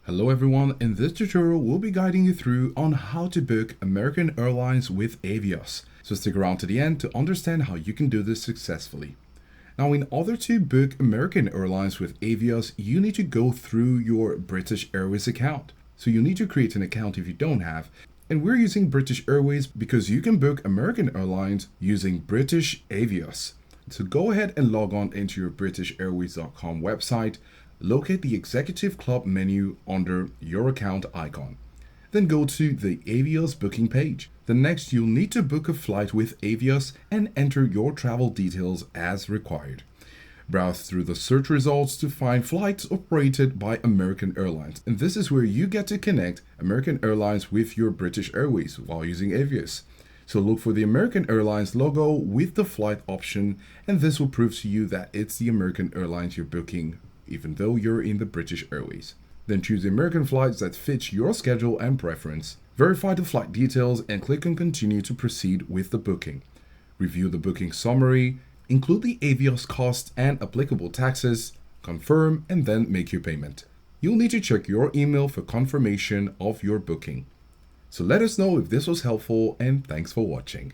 Hello everyone, in this tutorial we'll be guiding you through on how to book American Airlines with Avios. So stick around to the end to understand how you can do this successfully. Now, in order to book American Airlines with Avios, you need to go through your British Airways account. So you need to create an account if you don't have. And we're using British Airways because you can book American Airlines using British Avios. So go ahead and log on into your britishairways.com website. Locate the Executive Club menu under your account icon. Then go to the Avios booking page. Then next you'll need to book a flight with Avios and enter your travel details as required. Browse through the search results to find flights operated by American Airlines. And this is where you get to connect American Airlines with your British Airways while using Avios. So look for the American Airlines logo with the flight option, and this will prove to you that it's the American Airlines you're booking even though you're in the British Airways. Then choose the American flights that fit your schedule and preference. Verify the flight details and click on continue to proceed with the booking. Review the booking summary, include the Avios cost and applicable taxes, confirm, and then make your payment. You'll need to check your email for confirmation of your booking. So let us know if this was helpful, and thanks for watching.